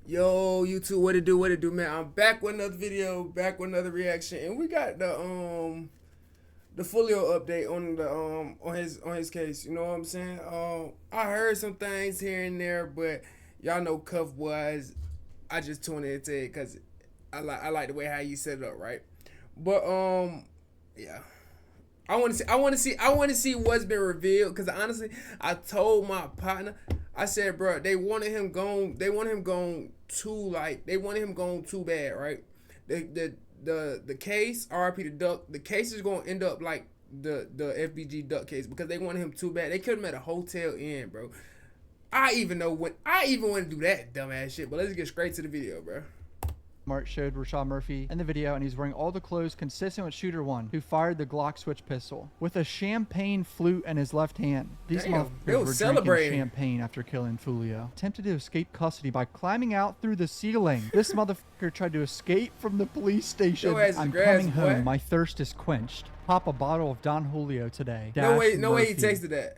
Yo, YouTube, what it do, man? I'm back with another video, back with another reaction, and we got the Foolio update on the on his case. You know what I'm saying? I heard some things here and there, but y'all know Cuff was. I just tuned in to it because I like the way how you set it up, right? But yeah. I want to see what's been revealed. Cause honestly, I told my partner, I said, bro, they wanted him gone. They wanted him gone too They wanted him gone too bad, right? The case, RIP the Duck. The case is gonna end up like the FBG Duck case because they wanted him too bad. They could have met a hotel inn, bro. I even want to do that dumbass shit. But let's get straight to the video, bro. Mark showed Rashad Murphy in the video, and he's wearing all the clothes consistent with Shooter 1, who fired the Glock switch pistol with a champagne flute in his left hand. These motherfuckers were drinking champagne after killing Foolio. Attempted to escape custody by climbing out through the ceiling. This motherfucker tried to escape from the police station. I'm coming home. My thirst is quenched. Pop a bottle of Don Julio today. No way he texted that.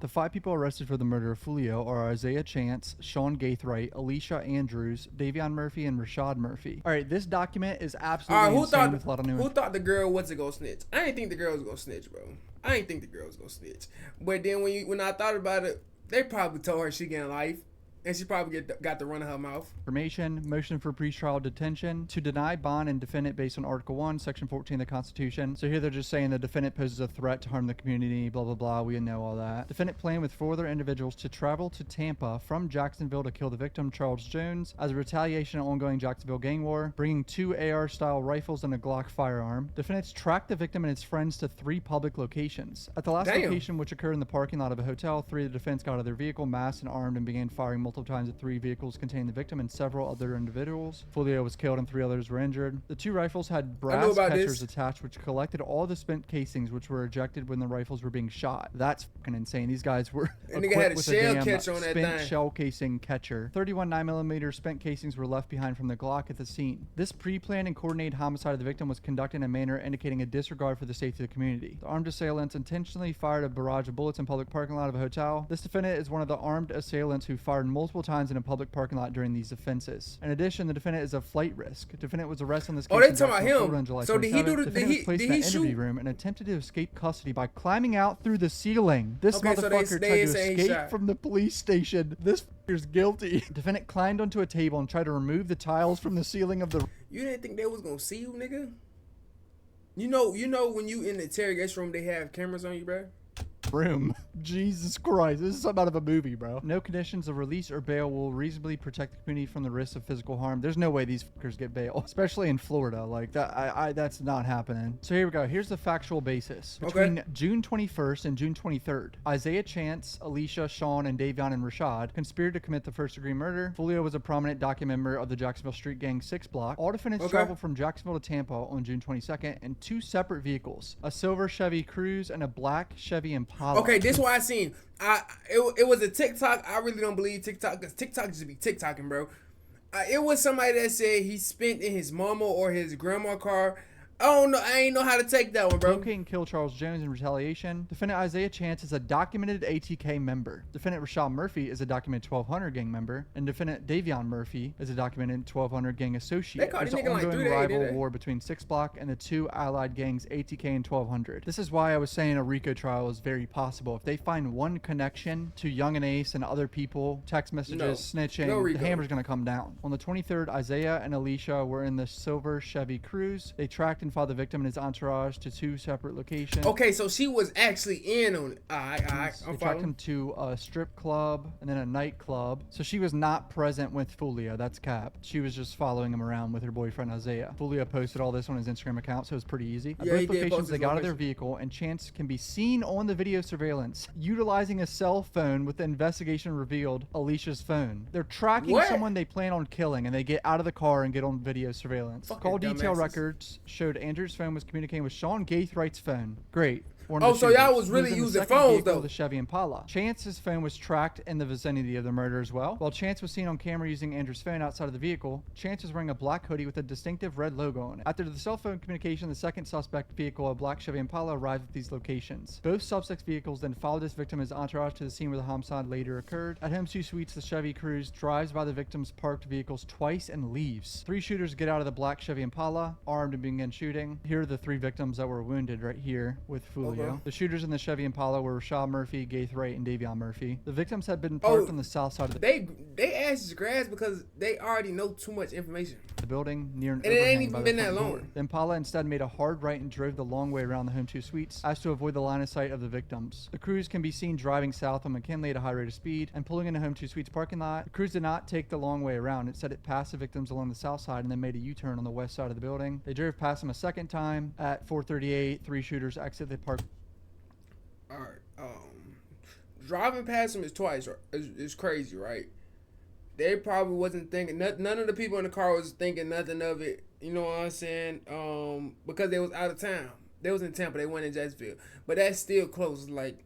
The 5 people arrested for the murder of Foolio are Isaiah Chance, Sean Gaithright, Alicia Andrews, Davion Murphy, and Rashad Murphy. All right, this document is absolutely insane with a lot of new. Who thought the girl wasn't gonna snitch? I didn't think the girl was gonna snitch, bro. I didn't think the girl was gonna snitch. But then when I thought about it, they probably told her she getting life. And she probably got the run of her mouth. Information, motion for pretrial detention to deny bond and defendant based on Article 1, Section 14 of the Constitution. So here they're just saying the defendant poses a threat to harm the community, blah, blah, blah. We know all that. Defendant planned with 4 other individuals to travel to Tampa from Jacksonville to kill the victim, Charles Jones, as a retaliation of ongoing Jacksonville gang war, bringing 2 AR-style rifles and a Glock firearm. Defendants tracked the victim and his friends to 3 public locations. At the last location, which occurred in the parking lot of a hotel, 3 of the defendants got out of their vehicle, masked and armed, and began firing multiple times at 3 vehicles containing the victim and several other individuals. Foolio was killed and 3 others were injured. The 2 rifles had brass catchers attached, which collected all the spent casings, which were ejected when the rifles were being shot. That's fucking insane. These guys were equipped with a damn spent shell casing catcher. 31 9mm spent casings were left behind from the Glock at the scene. This pre-planned and coordinated homicide of the victim was conducted in a manner indicating a disregard for the safety of the community. The armed assailants intentionally fired a barrage of bullets in public parking lot of a hotel. This defendant is one of the armed assailants who fired multiple times in a public parking lot during these offenses. In addition, the defendant is a flight risk. The defendant was arrested on this case. Oh, they talking about him. So did he do the? Did he shoot? Room and attempted to escape custody by climbing out through the ceiling. This motherfucker tried to escape from the police station. This fucker's guilty. Defendant climbed onto a table and tried to remove the tiles from the ceiling of the. You didn't think they was gonna see you, nigga? You know when you in the interrogation room, they have cameras on you, bro. Room. Jesus Christ. This is something out of a movie, bro. No conditions of release or bail will reasonably protect the community from the risk of physical harm. There's no way these fuckers get bail, especially in Florida. Like that, that's not happening. So here we go. Here's the factual basis. Between June 21st and June 23rd, Isaiah Chance, Alicia, Sean, and Davion and Rashad conspired to commit the first-degree murder. Foolio was a prominent document member of the Jacksonville Street Gang 6 block. All defendants traveled from Jacksonville to Tampa on June 22nd in 2 separate vehicles, a silver Chevy Cruze and a black Chevy Impala. Okay, this is what I seen. It was a TikTok. I really don't believe TikTok because TikTok just be TikToking, bro. It was somebody that said he spent in his mama or his grandma car. I don't know. I ain't know how to take that one, bro. Locate and kill Charles Jones in retaliation. Defendant Isaiah Chance is a documented ATK member. Defendant Rashad Murphy is a documented 1200 gang member. And defendant Davion Murphy is a documented 1200 gang associate. There's an ongoing rival war between 6 block and the 2 allied gangs, ATK and 1200. This is why I was saying a RICO trial is very possible. If they find one connection to Young and Ace and other people, text messages, snitching, the hammer's going to come down. On the 23rd, Isaiah and Alicia were in the silver Chevy Cruze. They tracked and followed the victim and his entourage to 2 separate locations. Okay, so she was actually in on it. Alright. They tracked him to a strip club and then a nightclub. So she was not present with Foolio. That's cap. She was just following him around with her boyfriend Isaiah. Foolio posted all this on his Instagram account, so it was pretty easy. At both locations, they got out of their vehicle, and Chance can be seen on the video surveillance utilizing a cell phone, with the investigation revealed Alicia's phone. They're tracking someone they plan on killing, and they get out of the car and get on video surveillance. Call detail records showed Andrew's phone was communicating with Sean Gaithright's phone. Great. One of Oh, the so y'all shooters, was who really in the using second phones, vehicle, though. the Chevy Impala. Chance's phone was tracked in the vicinity of the murder as well. While Chance was seen on camera using Andrew's phone outside of the vehicle, Chance was wearing a black hoodie with a distinctive red logo on it. After the cell phone communication, the second suspect vehicle, a black Chevy Impala, arrived at these locations. Both suspects' vehicles then followed this victim as entourage to the scene where the homicide later occurred. At Home 2 Suites, the Chevy Cruise drives by the victim's parked vehicles twice and leaves. 3 shooters get out of the black Chevy Impala, armed, and begin shooting. Here are the 3 victims that were wounded right here with Foolio. Okay. The shooters in the Chevy Impala were Rashad Murphy, Gaithright, and Davion Murphy. The victims had been parked on the south side of They ass is grass because they already know too much information. the building near an And it ain't overhang even by the been front that door. long. The Impala instead made a hard right and drove the long way around the Home 2 Suites as to avoid the line of sight of the victims. The Cruise can be seen driving south on McKinley at a high rate of speed and pulling into Home 2 Suites parking lot. The Cruise did not take the long way around. Instead, it passed the victims along the south side and then made a U-turn on the west side of the building. They drove past them a second time. At 4:38, 3 shooters exit the park. All right. Driving past them is twice. Is crazy, right? They probably wasn't thinking. None of the people in the car was thinking nothing of it. You know what I'm saying? Because they was out of town. They was in Tampa. They went in Jacksonville. But that's still close. Like,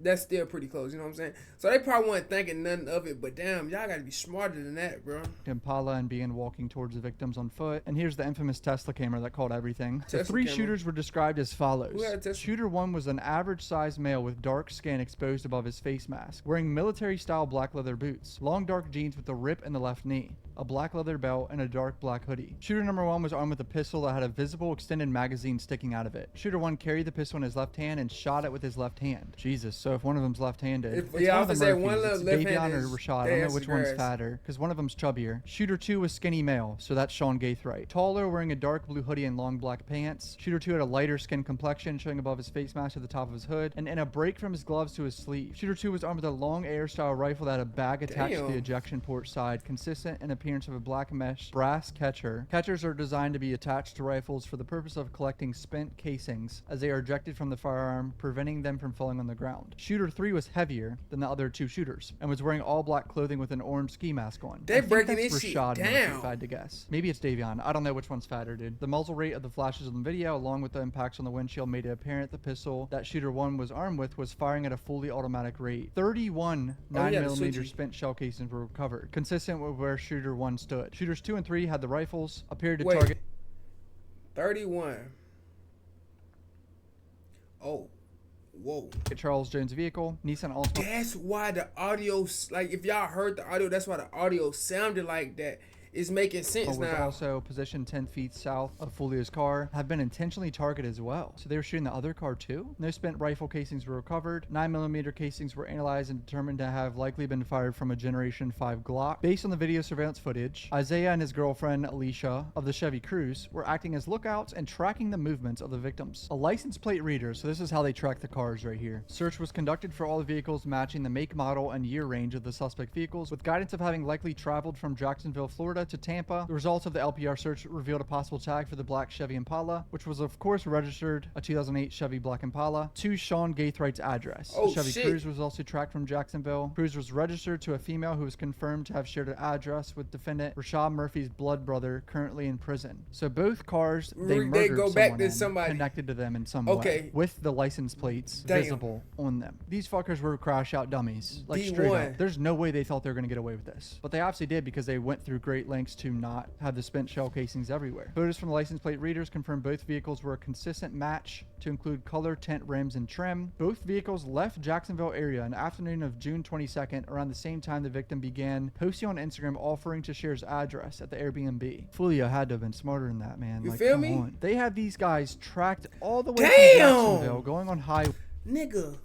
that's still pretty close. You know what I'm saying? So they probably weren't thinking nothing of it. But damn, y'all gotta be smarter than that, bro. Impala and began walking towards the victims on foot. And here's the infamous Tesla camera that caught everything. The Tesla 3 camera. shooters were described as follows. Who had a Tesla? Shooter 1 was an average-sized male with dark skin exposed above his face mask, wearing military-style black leather boots, long dark jeans with a rip in the left knee, a black leather belt, and a dark black hoodie. Shooter number 1 was armed with a pistol that had a visible extended magazine sticking out of it. Shooter 1 carried the pistol in his left hand and shot it with his left hand. Jesus, so if one of them's left-handed, it's yeah, I one was of the gonna say, one Murphys. of It's the left Davion hand or is Rashad. I they don't know ass which is one's grass. fatter, because one of them's chubbier. Shooter 2 was skinny male, so that's Sean Gaithright. Taller, wearing a dark blue hoodie and long black pants. Shooter 2 had a lighter skin complexion, showing above his face mask to the top of his hood, and in a break from his gloves to his sleeve. Shooter 2 was armed with a long air-style rifle that had a bag attached to the Damn. ejection port side, consistent in appearance of a black mesh brass catcher. Catchers are designed to be attached to rifles for the purpose of collecting spent casings as they are ejected from the firearm, preventing them from falling on the ground. Shooter 3 was heavier than the other 2 shooters and was wearing all black clothing with an orange ski mask on. They I think breaking that's this shit Rashad Murphy, down. if I had to guess. Maybe it's Davion. I don't know which one's fatter, dude. The muzzle rate of the flashes on the video, along with the impacts on the windshield, made it apparent the pistol that Shooter 1 was armed with was firing at a fully automatic rate. 31 yeah, the 9mm switchy. spent shell casings were recovered, consistent with where Shooter 1 stood. Shooters 2 and 3 had the rifles, appeared to Wait. target 31. Oh. Whoa. Charles Jones' vehicle, Nissan Altima. That's why the audio, like, if y'all heard the audio, that's why the audio sounded like that. It's making sense Was now. also positioned 10 feet south of Foolio's car, have been intentionally targeted as well. So they were shooting the other car too? No spent rifle casings were recovered. 9mm casings were analyzed and determined to have likely been fired from a Generation 5 Glock. Based on the video surveillance footage, Isaiah and his girlfriend, Alicia, of the Chevy Cruise, were acting as lookouts and tracking the movements of the victims. A license plate reader, so this is how they track the cars right here. Search was conducted for all the vehicles matching the make, model, and year range of the suspect vehicles, with guidance of having likely traveled from Jacksonville, Florida to Tampa. The results of the LPR search revealed a possible tag for the black Chevy Impala, which was of course registered a 2008 Chevy Black Impala, to Sean Gaithright's address. Oh, the Chevy shit. Cruise was also tracked from Jacksonville. Cruise was registered to a female who was confirmed to have shared an address with defendant Rashad Murphy's blood brother, currently in prison. So both cars, they murdered go back someone to in, somebody. connected to them in some Okay. way, with the license plates Damn. visible on them. These fuckers were crash out dummies, like straight D1. up. There's no way they thought they were going to get away with this, but they obviously did because they went through great lengths to not have the spent shell casings everywhere. Photos from the license plate readers confirmed both vehicles were a consistent match to include color, tint, rims, and trim. Both vehicles left Jacksonville area in the afternoon of June 22nd, around the same time the victim began posting on Instagram offering to share his address at the Airbnb. Foolio had to have been smarter than that, man. You Like, feel come me? on. They had these guys tracked all the way Damn! from Jacksonville, going on highway. Nigga.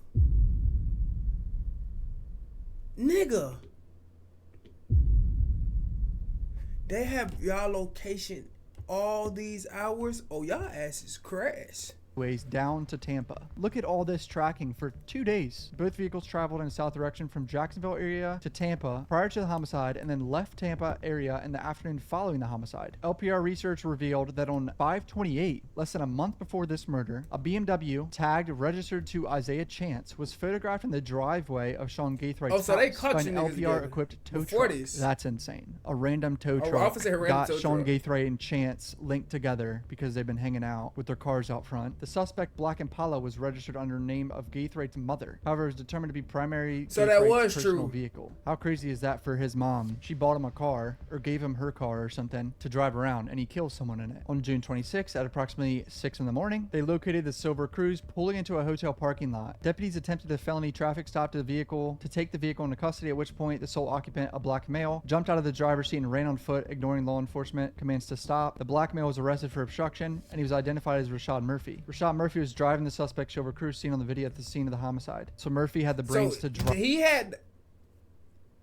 They have y'all location all these hours. Oh, y'all asses crash. Ways down to Tampa. Look at all this tracking for 2 days. Both vehicles traveled in a south direction from Jacksonville area to Tampa prior to the homicide and then left Tampa area in the afternoon following the homicide. LPR research revealed that on 5/28, less than a month before this murder, a BMW tagged registered to Isaiah Chance was photographed in the driveway of Sean Gaithright's Oh, so they house caught by you an niggas LPR together equipped tow before truck. this. That's insane. A random tow Oh, truck officer, a random got tow Sean truck. Gaithright and Chance linked together because they've been hanging out with their cars out front. The suspect, Black Impala, was registered under the name of Gaithrate's mother. However, it was determined to be primary So that was personal true. vehicle. How crazy is that for his mom? She bought him a car, or gave him her car or something, to drive around, and he kills someone in it. On June 26, at approximately 6 in the morning, they located the silver Cruise pulling into a hotel parking lot. Deputies attempted a felony traffic stop to the vehicle to take the vehicle into custody, at which point the sole occupant, a black male, jumped out of the driver's seat and ran on foot, ignoring law enforcement commands to stop. The black male was arrested for obstruction, and he was identified as Rashad Murphy. Rashad Murphy was driving the suspect's silver Cruise seen on the video at the scene of the homicide. So Murphy had the brains to drive. He had.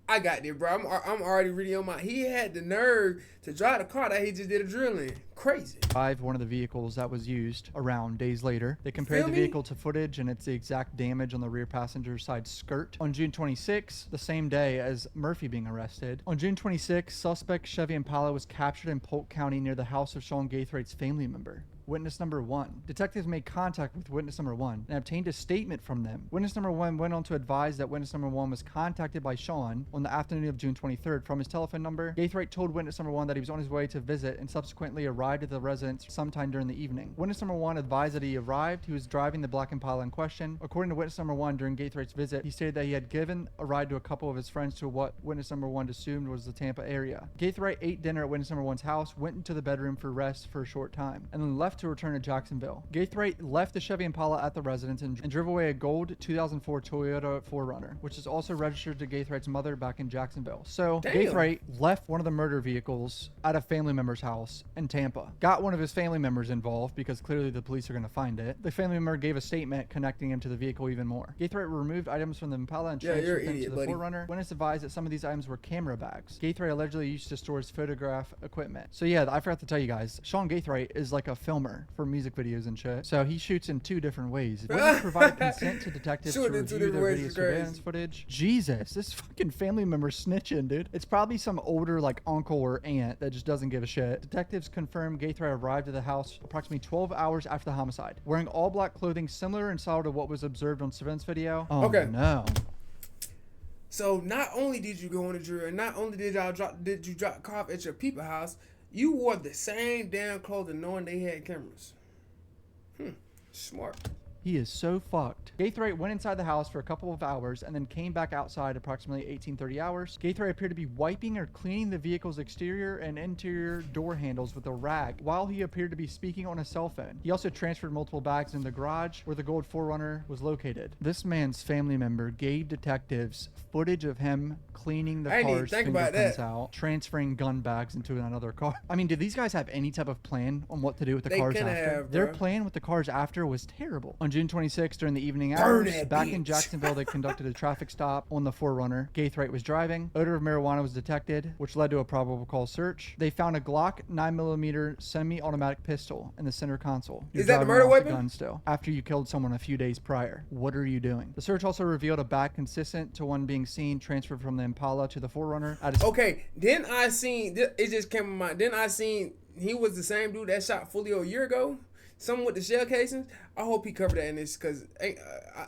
I got there, bro. I'm already reading on my. He had the nerve to drive the car that he just did a drill in. Crazy. One of the vehicles that was used around days later. They compared the vehicle to footage, and it's the exact damage on the rear passenger side skirt. On June 26, the same day as Murphy being arrested. On June 26, suspect Chevy Impala was captured in Polk County near the house of Sean Gaithrate's family member. Witness number 1. Detectives made contact with witness number 1 and obtained a statement from them. Witness number 1 went on to advise that witness number 1 was contacted by Sean on the afternoon of June 23rd from his telephone number. Gaithrate told witness number 1 that he was on his way to visit and subsequently arrived at the residence sometime during the evening. Witness number 1 advised that he arrived. He was driving the Black Impala in question. According to witness number 1, during Gaithrate's visit, he stated that he had given a ride to a couple of his friends to what witness number 1 assumed was the Tampa area. Gaithrate ate dinner at witness number 1's house, went into the bedroom for rest for a short time, and then left to return to Jacksonville. Gaithrate left the Chevy Impala at the residence and drove away a gold 2004 Toyota 4Runner, which is also registered to Gaithrate's mother back in Jacksonville. So Gaithrate left one of the murder vehicles at a family member's house in Tampa. Got one of his family members involved because clearly the police are going to find it. The family member gave a statement connecting him to the vehicle even more. Gaithrate removed items from the Impala and transferred them to the 4Runner. Witness advised that some of these items were camera bags. Gaithrate allegedly used to store his photograph equipment. So yeah, I forgot to tell you guys, Sean Gaithrate is like a filmer for music videos and shit. So he shoots in 2 different ways. Witness provided consent to detectives to review their video surveillance footage. Jesus, this fucking family member snitching, dude. It's probably some older like uncle or aunt that just doesn't give a shit. Detectives confirmed Gaithrate arrived at the house approximately 12 hours after the homicide, wearing all black clothing similar in style to what was observed on surveillance video. Oh no. So not only did you go on a drill, and not only did you drop the car off at your people house, you wore the same damn clothing knowing they had cameras. Smart. He is so fucked. Gaithrate went inside the house for a couple of hours and then came back outside approximately 18:30 hours. Gaithrate appeared to be wiping or cleaning the vehicle's exterior and interior door handles with a rag while he appeared to be speaking on a cell phone. He also transferred multiple bags in the garage where the gold 4Runner was located. This man's family member gave detectives footage of him cleaning the car's fingerprints out, transferring gun bags into another car. I mean, did these guys have any type of plan on what to do with the cars after? Their plan with the cars after was terrible. On June 26th, during the evening hours, back in Jacksonville, they conducted a traffic stop on the 4Runner. Gaithrate was driving. Odor of marijuana was detected, which led to a probable cause search. They found a Glock 9mm semi-automatic pistol in the center console. Is that the murder weapon? Gun still. After you killed someone a few days prior. What are you doing? The search also revealed a bag consistent to one being seen transferred from the Impala to the 4Runner. Okay, then I seen, it just came to mind, then I seen he was the same dude that shot Foolio a year ago. Someone with the shell casings. I hope he covered that in this because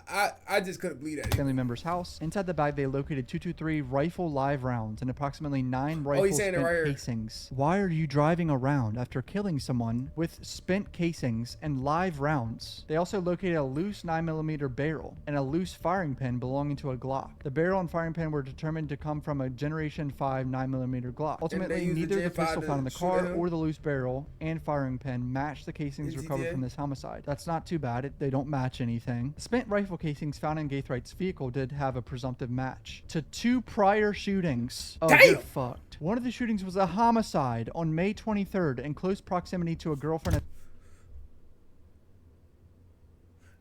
I just couldn't believe that. Family member's house. Inside the bag, they located 223 rifle live rounds and approximately 9 rifle spent casings. Why are you driving around after killing someone with spent casings and live rounds? They also located a loose 9mm barrel and a loose firing pin belonging to a Glock. The barrel and firing pin were determined to come from a Generation 5 9mm Glock. Ultimately, neither the pistol found in the car or the loose barrel and firing pin matched the casings recovered from this homicide. That's not too bad. They don't match anything. The spent rifle casings found in Gaithrate's vehicle did have a presumptive match to 2 prior shootings. Oh, you're fucked. One of the shootings was a homicide on May 23rd in close proximity to a girlfriend.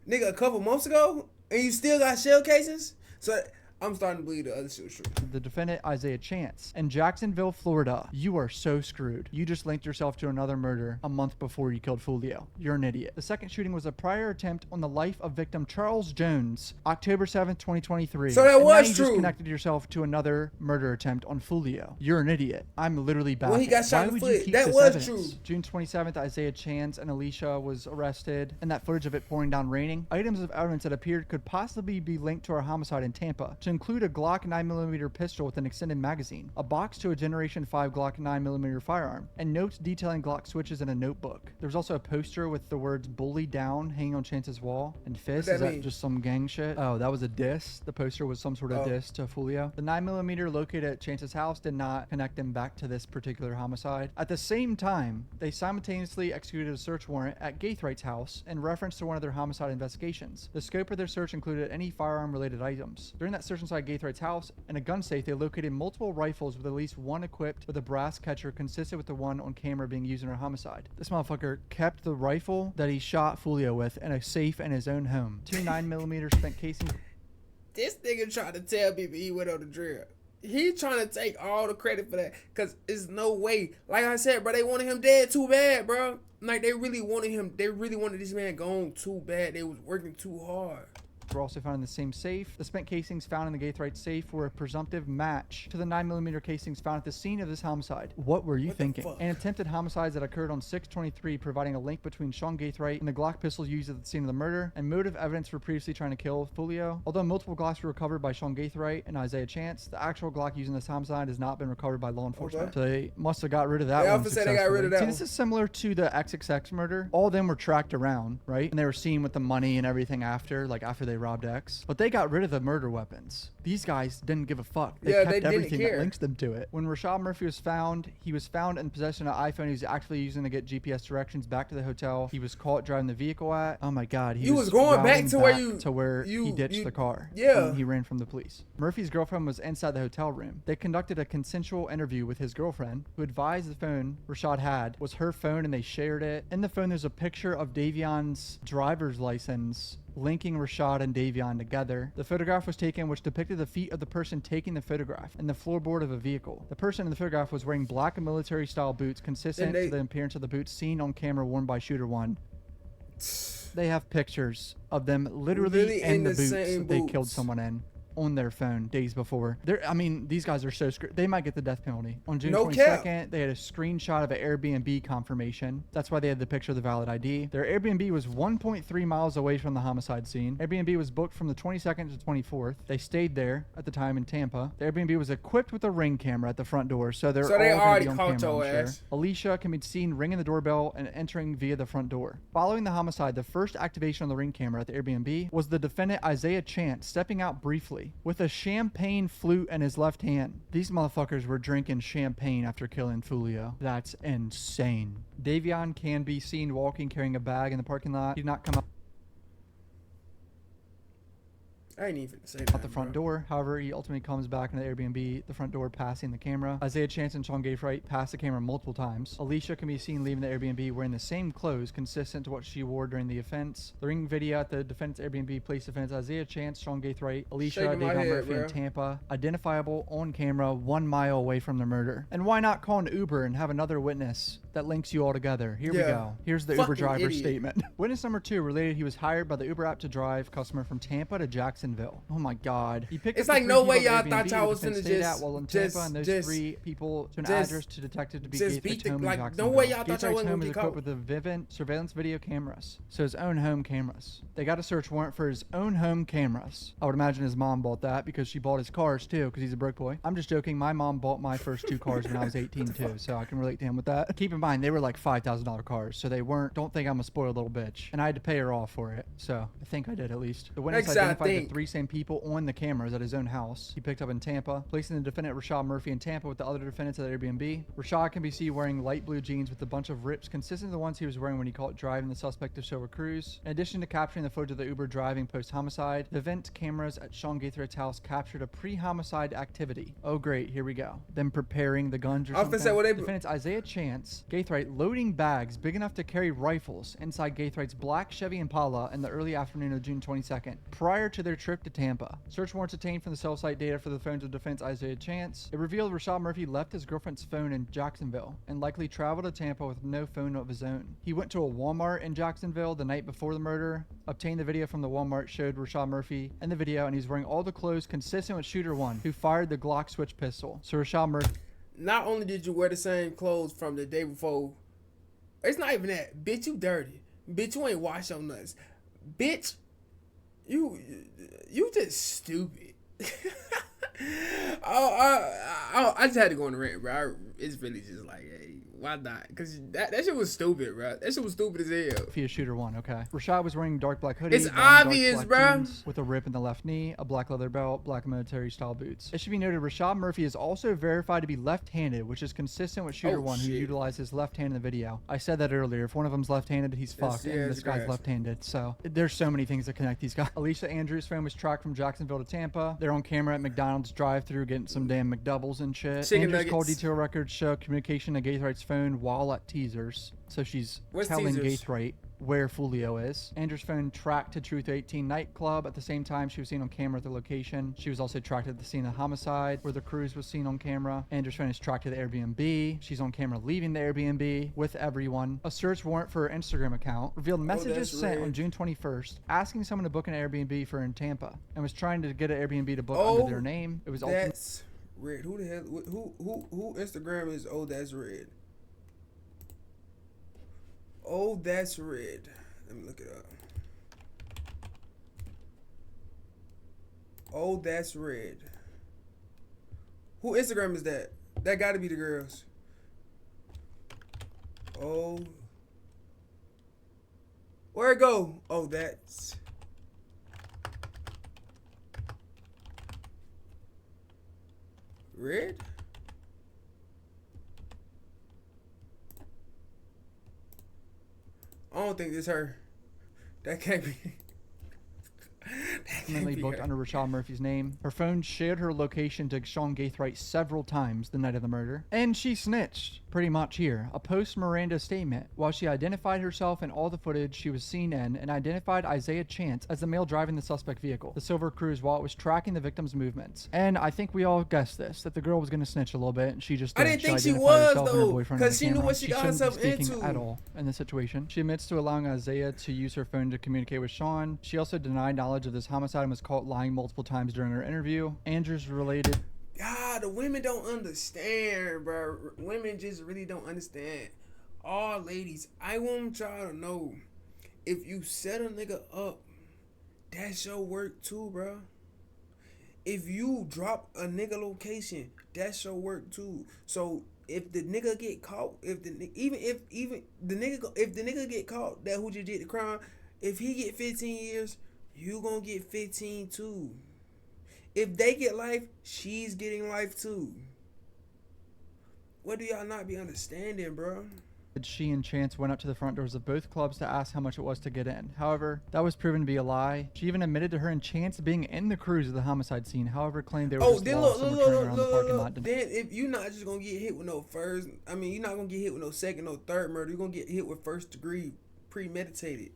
Nigga, a couple months ago, and you still got shell casings? So I'm starting to believe the other shit was true. The defendant, Isaiah Chance, in Jacksonville, Florida. You are so screwed. You just linked yourself to another murder a month before you killed Foolio. You're an idiot. The second shooting was a prior attempt on the life of victim Charles Jones, October 7th, 2023. So that was you true. Just connected yourself to another murder attempt on Foolio. You're an idiot. I'm literally baffled. When he got shot in the foot, that was evidence? true. June 27th, Isaiah Chance and Alicia was arrested, and that footage of it pouring down raining. Items of evidence that appeared could possibly be linked to our homicide in Tampa, to include a Glock 9mm pistol with an extended magazine, a box to a Generation 5 Glock 9mm firearm, and notes detailing Glock switches in a notebook. There was also a poster with the words "Bully Down" hanging on Chance's wall, and fist. Is that just some gang shit? Oh, that was a diss. The poster was some sort of diss to Foolio. The 9mm located at Chance's house did not connect him back to this particular homicide. At the same time, they simultaneously executed a search warrant at Gaithwright's house in reference to one of their homicide investigations. The scope of their search included any firearm-related items. During that search inside Gaithwright's house, in a gun safe, they located multiple rifles with at least one equipped with a brass catcher consistent with the one on camera being used in her homicide. This motherfucker kept the rifle that he shot Foolio with in a safe in his own home. 2 9mm spent casings. This nigga tried to tell people he went on the drill. He trying to take all the credit for that, because it's no way. Like I said, bro, they wanted him dead too bad, bro. Like, they really wanted him. They really wanted this man gone too bad. They was working too hard. Were also found in the same safe. The spent casings found in the Gaithwright safe were a presumptive match to the 9mm casings found at the scene of this homicide. What were you thinking? An attempted homicide that occurred on 6/23, providing a link between Sean Gaithwright and the Glock pistol used at the scene of the murder, and motive evidence for previously trying to kill Foolio. Although multiple Glocks were recovered by Sean Gaithwright and Isaiah Chance, the actual Glock used in this homicide has not been recovered by law enforcement. So they must have got rid of that one successfully. They got rid of that one. This is similar to the XXX murder. All of them were tracked around, right? And they were seen with the money and everything after, like after they robbed X. But they got rid of the murder weapons. These guys didn't give a fuck. They kept everything that links them to it. When Rashad Murphy was found, he was found in possession of an iPhone he was actively using to get GPS directions back to the hotel he was caught driving the vehicle at. Oh my God. He was going back to where he ditched the car. Yeah. He ran from the police. Murphy's girlfriend was inside the hotel room. They conducted a consensual interview with his girlfriend, who advised the phone Rashad had was her phone, and they shared it. In the phone, there's a picture of Davion's driver's license linking Rashad and Davion together. The photograph was taken, which depicted the feet of the person taking the photograph and the floorboard of a vehicle. The person in the photograph was wearing black military-style boots, consistent to the appearance of the boots seen on camera worn by Shooter 1. They have pictures of them literally in the boots that they killed someone in on their phone days before. These guys are so screwed. They might get the death penalty. On June 22nd, they had a screenshot of an Airbnb confirmation. That's why they had the picture of the valid ID. Their Airbnb was 1.3 miles away from the homicide scene. Airbnb was booked from the 22nd to 24th. They stayed there at the time in Tampa. The Airbnb was equipped with a Ring camera at the front door, so they're all already on camera, I'm sure. Alicia can be seen ringing the doorbell and entering via the front door. Following the homicide, the first activation on the Ring camera at the Airbnb was the defendant Isaiah Chance stepping out briefly with a champagne flute in his left hand. These motherfuckers were drinking champagne after killing Foolio. That's insane. Davion can be seen walking carrying a bag in the parking lot. He did not come up. I ain't even say that. Out the front door. However, he ultimately comes back in the Airbnb, the front door passing the camera. Isaiah Chance and Sean Gaithwright pass the camera multiple times. Alicia can be seen leaving the Airbnb wearing the same clothes consistent to what she wore during the offense. The Ring video at the defendant's Airbnb placed defendants Isaiah Chance, Sean Gaithwright, Alicia, Davion Murphy, and Tampa, identifiable on camera 1 mile away from the murder. And why not call an Uber and have another witness that links you all together? Here we go. Here's the Uber driver's statement. Witness number 2 related he was hired by the Uber app to drive customer from Tampa to Jacksonville. Oh my God. He picked it's like no way y'all thought y'all was gonna just 3 people to an address to detective to be Gaithwright's home in Jacksonville. No way y'all thought y'all wasn't home gonna is be equipped caught with the Vivint surveillance video cameras. So his own home cameras. They got a search warrant for his own home cameras. I would imagine his mom bought that because she bought his cars too, because he's a broke boy. I'm just joking. My mom bought my first 2 cars when I was 18 too, so I can relate to him with that. Keep in mind, they were like $5,000 cars, so they weren't, don't think I'm a spoiled little bitch. And I had to pay her off for it, so I think I did at least. The witness identified the 3 same people on the cameras at his own house. He picked up in Tampa, placing the defendant Rashad Murphy in Tampa with the other defendants at the Airbnb. Rashad can be seen wearing light blue jeans with a bunch of rips consistent with the ones he was wearing when he caught driving the suspect to Silver Cruz. In addition to capturing the footage of the Uber driving post-homicide, the Vivint cameras at Sean Gaithwright's house captured a pre-homicide activity. Oh great, here we go. Them preparing the guns or something. Defendants Isaiah Chance, Gaithwright loading bags big enough to carry rifles inside Gaithwright's black Chevy Impala in the early afternoon of June 22nd, prior to their trip to Tampa. Search warrants obtained from the cell site data for the phones of defense Isaiah Chance. It revealed Rashad Murphy left his girlfriend's phone in Jacksonville and likely traveled to Tampa with no phone of his own. He went to a Walmart in Jacksonville the night before the murder, obtained the video from the Walmart, showed Rashad Murphy in the video, and he's wearing all the clothes consistent with Shooter 1, who fired the Glock switch pistol. So Rashad Murphy... Not only did you wear the same clothes from the day before, it's not even that. Bitch, you dirty. Bitch, you ain't washed your nuts. Bitch, you just stupid. I just had to go on the rant, bro. It's really just like, hey, why not? Because that shit was stupid, bro. That shit was stupid as hell. Murphy is shooter one, okay. Rashad was wearing dark black hoodie, It's long, obvious, dark black bro. jeans with a rip in the left knee, a black leather belt, black military style boots. It should be noted Rashad Murphy is also verified to be left-handed, which is consistent with shooter one, who utilized his left hand in the video. I said that earlier. If one of them's left-handed, he's fucked, and this guy's left-handed. So there's so many things that connect these guys. Alicia Andrews' phone was tracked from Jacksonville to Tampa. They're on camera at McDonald's drive-thru getting some damn McDoubles and shit. Andrews' call detail records show communication to Gaithrite's phone while at teasers. So she's telling Gaithrite where Foolio is. Andrew's phone tracked to Truth 18 nightclub. At the same time, she was seen on camera at the location. She was also tracked at the scene of the homicide where the cruise was seen on camera. Andrew's phone is tracked to the Airbnb. She's on camera leaving the Airbnb with everyone. A search warrant for her Instagram account revealed messages sent on June 21st asking someone to book an Airbnb for her in Tampa and was trying to get an Airbnb to book under their name. It was that's red. Who the hell? Who Instagram is? Oh, that's red. Oh, that's red. Let me look it up. Oh, that's red. Who Instagram is that? That gotta be the girls. Oh. Where it go? Oh, that's... red? I don't think this her. That can't be. Ultimately booked under Rashad Murphy's name. Her phone shared her location to Sean Gaithright several times the night of the murder. And she snitched, pretty much here. A post-Miranda statement. While she identified herself in all the footage she was seen in and identified Isaiah Chance as the male driving the suspect vehicle, the silver cruise, while it was tracking the victim's movements. And I think we all guessed this, that the girl was going to snitch a little bit, and she just did. I didn't think she was, though, because she knew what she got herself into. At all in this situation. She admits to allowing Isaiah to use her phone to communicate with Sean. She also denied knowledge of this homicide and was caught lying multiple times during her interview. Andrews related. The women don't understand, bro. Women just really don't understand. All ladies, I want y'all to know, if you set a nigga up, that's your work too, bro. If you drop a nigga location, that's your work too. So if the nigga get caught, if the nigga get caught that who just did the crime, if he get 15 years, you gonna get 15 too. If they get life, she's getting life too. What do y'all not be understanding, bro? She and Chance went up to the front doors of both clubs to ask how much it was to get in. However, that was proven to be a lie. She even admitted to her and Chance being in the cruise of the homicide scene. However, claimed they were just lost and were turning around the parking lot. Then if you're not just gonna get hit with no first, you're not gonna get hit with no second, no third murder. You're gonna get hit with first degree, premeditated.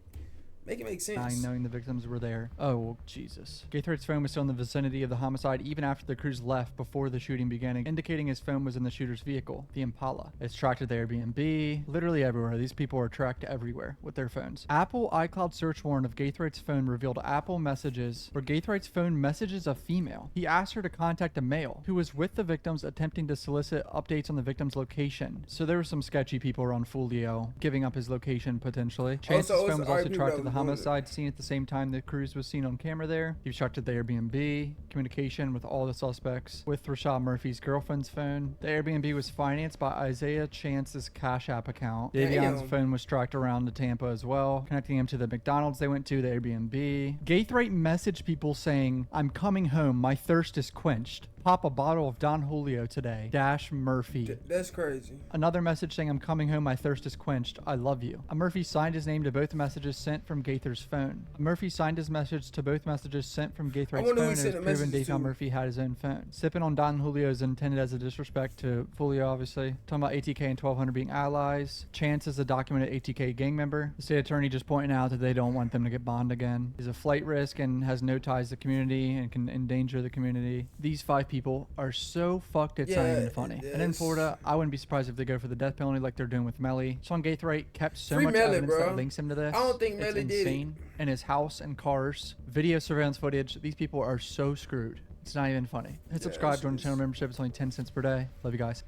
Make it make sense. Knowing the victims were there. Oh, Jesus. Gaithrite's phone was still in the vicinity of the homicide even after the cruise left before the shooting began, indicating his phone was in the shooter's vehicle, the Impala. It's tracked to the Airbnb, literally everywhere. These people are tracked everywhere with their phones. Apple iCloud search warrant of Gaithrite's phone revealed Apple messages where Gaithrite's phone messages a female. He asked her to contact a male who was with the victims attempting to solicit updates on the victim's location. So there were some sketchy people around Foolio giving up his location potentially. Chance's phone was also tracked to the homicide scene at the same time the cruise was seen on camera there. He was tracked at the Airbnb, communication with all the suspects with Rashad Murphy's girlfriend's phone. The Airbnb was financed by Isaiah Chance's Cash App account. Davion's phone was tracked around to Tampa as well, connecting him to the McDonald's they went to, the Airbnb. Gaithrite messaged people saying, "I'm coming home, my thirst is quenched. Pop a bottle of Don Julio today. Dash Murphy." That's crazy. Another message saying, "I'm coming home, my thirst is quenched. I love you." Murphy signed his name to both messages sent from Gaither's phone. Murphy signed his message to both messages sent from Gaithrite's phone, and it was proven Davion Murphy had his own phone. Sipping on Don Julio is intended as a disrespect to Foolio, obviously. Talking about ATK and 1200 being allies. Chance is a documented ATK gang member. The state attorney just pointing out that they don't want them to get bond again. He's a flight risk and has no ties to the community and can endanger the community. These 5 people are so fucked it's not even funny. And in Florida, I wouldn't be surprised if they go for the death penalty like they're doing with Melly. Sean Gaithrite kept so much evidence that links him to this. I don't think Melly did it. In his house and cars, video surveillance footage. These people are so screwed. It's not even funny. Hit subscribe, join the channel membership. It's only 10 cents per day. Love you guys.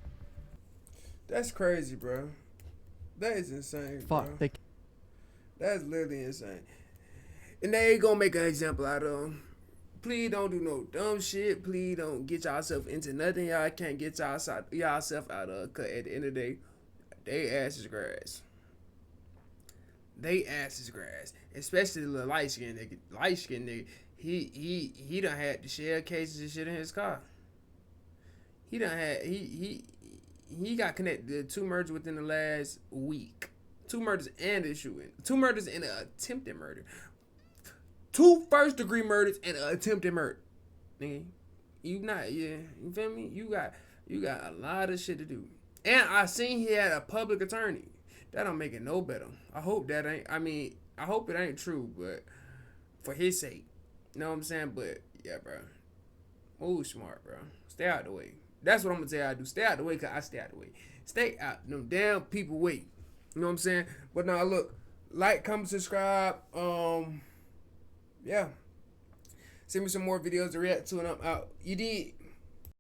That's crazy, bro. That is insane, bro. That's literally insane. And they ain't gonna make an example out of him. Please don't do no dumb shit. Please don't get yourself into nothing y'all can't get yourself out of. Cause at the end of the day, they ass is grass. They ass is grass. Especially the light skinned nigga. Light skinned nigga. He done had the shell cases and shit in his car. He done had he got connected to 2 murders within the last week. 2 murders and a shooting. 2 murders and an attempted murder. 2 first-degree murders and an attempted murder. Nigga, you feel me? You got a lot of shit to do. And I seen he had a public attorney. That don't make it no better. I hope it ain't true, but for his sake. You know what I'm saying? But yeah, bro. Move smart, bro. Stay out the way. That's what I'm gonna tell you I do. Stay out the way, cause I stay out the way. Stay out them damn people way. You know what I'm saying? But now look, like, comment, subscribe. Yeah. Send me some more videos to react to and I'm out. You did.